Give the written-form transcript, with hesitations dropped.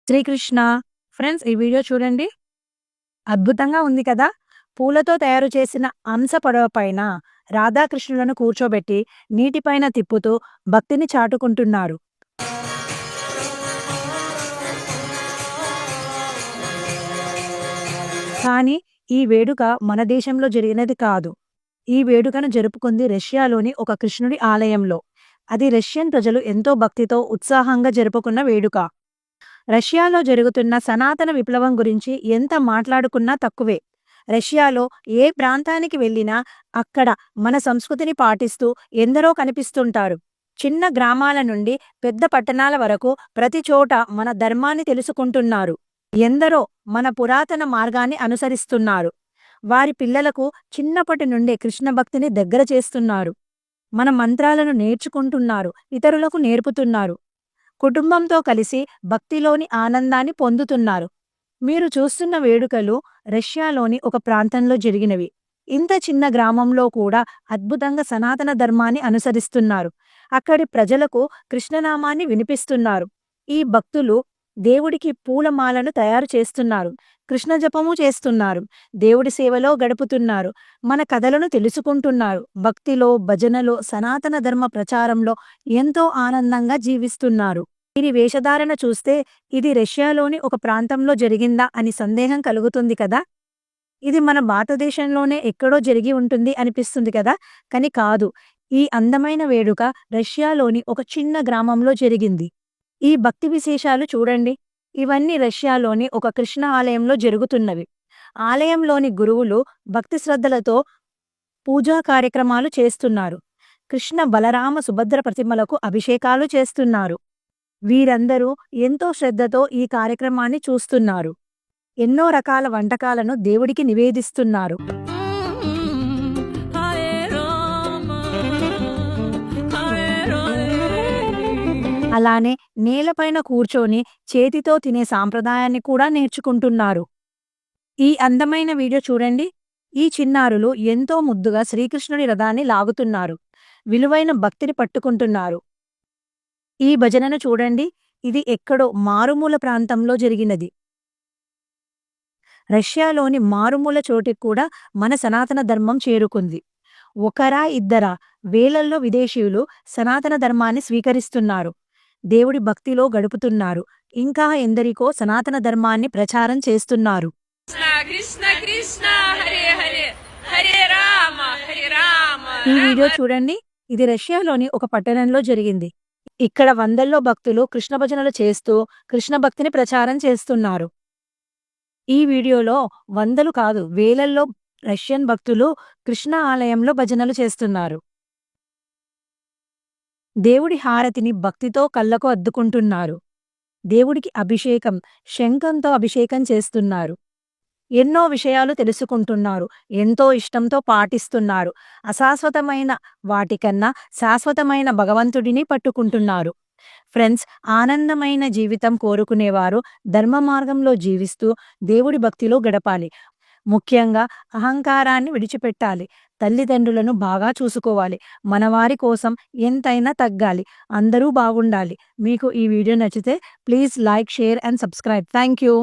Srikrishna. Friends, ఈ video చూడండి. అద్భుతంగా ఉంది కదా! పూలతో తయారు చేసిన అంశ పడవ పైన రాధాకృష్ణులను కూర్చోబెట్టి నీటిపైన తిప్పుతూ భక్తిని చాటుకుంటున్నారు. కానీ ఈ వేడుక మన దేశంలో జరిగినది కాదు. ఈ వేడుకను జరుపుకుంది రష్యాలోని ఒక కృష్ణుడి ఆలయంలో. అది రష్యన్ ప్రజలు ఎంతో భక్తితో, ఉత్సాహంగా జరుపుకున్న వేడుక. రష్యాలో జరుగుతున్న సనాతన విప్లవం గురించి ఎంత మాట్లాడుకున్నా తక్కువే. రష్యాలో ఏ ప్రాంతానికి వెళ్ళినా అక్కడ మన సంస్కృతిని పాటిస్తూ ఎందరో కనిపిస్తుంటారు. చిన్న గ్రామాల నుండి పెద్ద పట్టణాల వరకు ప్రతి చోట మన ధర్మాన్ని తెలుసుకుంటున్నారు. ఎందరో మన పురాతన మార్గాన్ని అనుసరిస్తున్నారు. వారి పిల్లలకు చిన్నప్పటి నుండే కృష్ణ భక్తిని దగ్గర చేస్తున్నారు. మన మంత్రాలను నేర్చుకుంటున్నారు, ఇతరులకు నేర్పుతున్నారు. కుటుంబంతో కలిసి భక్తిలోని ఆనందాన్ని పొందుతున్నారు. మీరు చూస్తున్న వేడుకలు రష్యాలోని ఒక ప్రాంతంలో జరిగినవి. ఇంత చిన్న గ్రామంలో కూడా అద్భుతంగా సనాతన ధర్మాన్ని అనుసరిస్తున్నారు. అక్కడి ప్రజలకు కృష్ణనామాన్ని వినిపిస్తున్నారు. ఈ భక్తులు దేవుడికి పూలమాలను తయారు చేస్తున్నారు, కృష్ణ జపము చేస్తున్నారు, దేవుడి సేవలో గడుపుతున్నారు, మన కథలను తెలుసుకుంటున్నారు. భక్తిలో, భజనలో, సనాతన ధర్మ ప్రచారంలో ఎంతో ఆనందంగా జీవిస్తున్నారు. వీరి వేషధారణ చూస్తే ఇది రష్యాలోని ఒక ప్రాంతంలో జరిగిందా అని సందేహం కలుగుతుంది కదా. ఇది మన భారతదేశంలోనే ఎక్కడో జరిగి ఉంటుంది అనిపిస్తుంది కదా. కానీ కాదు. ఈ అందమైన వేడుక రష్యాలోని ఒక చిన్న గ్రామంలో జరిగింది. ఈ భక్తి విశేషాలు చూడండి. ఇవన్నీ రష్యాలోని ఒక కృష్ణ ఆలయంలో జరుగుతున్నవి. ఆలయంలోని గురువులు భక్తి శ్రద్ధలతో పూజా కార్యక్రమాలు చేస్తున్నారు. కృష్ణ, బలరామ, సుభద్ర ప్రతిమలకు అభిషేకాలు చేస్తున్నారు. వీరందరూ ఎంతో శ్రద్ధతో ఈ కార్యక్రమాన్ని చూస్తున్నారు. ఎన్నో రకాల వంటకాలను దేవుడికి నివేదిస్తున్నారు. అలానే నేలపైన కూర్చొని చేతితో తినే సాంప్రదాయాన్ని కూడా నేర్చుకుంటున్నారు. ఈ అందమైన వీడియో చూడండి. ఈ చిన్నారులు ఎంతో ముద్దుగా శ్రీకృష్ణుడి రథాన్ని లాగుతున్నారు. విలువైన భక్తిని పట్టుకుంటున్నారు. ఈ భజనను చూడండి. ఇది ఎక్కడో మారుమూల ప్రాంతంలో జరిగినది. రష్యాలోని మారుమూల చోటికి కూడా మన సనాతన ధర్మం చేరుకుంది. ఒకరా ఇద్దరా, వేలల్లో విదేశీయులు సనాతన ధర్మాన్ని స్వీకరిస్తున్నారు. దేవుడి భక్తిలో గడుపుతున్నారు. ఇంకా ఎందరికో సనాతన ధర్మాన్ని ప్రచారం చేస్తున్నారు. ఈ వీడియో చూడండి. ఇది రష్యాలోని ఒక పట్టణంలో జరిగింది. ఇక్కడ వందల్లో భక్తులు కృష్ణ భజనలు చేస్తూ కృష్ణ భక్తిని ప్రచారం చేస్తున్నారు. ఈ వీడియోలో వందలు కాదు, వేలల్లో రష్యన్ భక్తులు కృష్ణ ఆలయంలో భజనలు చేస్తున్నారు. దేవుడి హారతిని భక్తితో కళ్ళకు అద్దుకుంటున్నారు. దేవుడికి అభిషేకం, శంఖంతో అభిషేకం చేస్తున్నారు. ఎన్నో విషయాలు తెలుసుకుంటున్నారు. ఎంతో ఇష్టంతో పాటిస్తున్నారు. అశాశ్వతమైన వాటికన్నా శాశ్వతమైన భగవంతుడిని పట్టుకుంటున్నారు. ఫ్రెండ్స్, ఆనందమైన జీవితం కోరుకునేవారు ధర్మ మార్గంలో జీవిస్తూ దేవుడి భక్తిలో గడపాలి. ముఖ్యంగా అహంకారాన్ని విడిచిపెట్టాలి. తల్లిదండ్రులను బాగా చూసుకోవాలి. మనవారి కోసం ఎంతైనా తగ్గాలి. అందరూ బాగుండాలి. మీకు ఈ వీడియో నచ్చితే please like, share and subscribe. Thank you.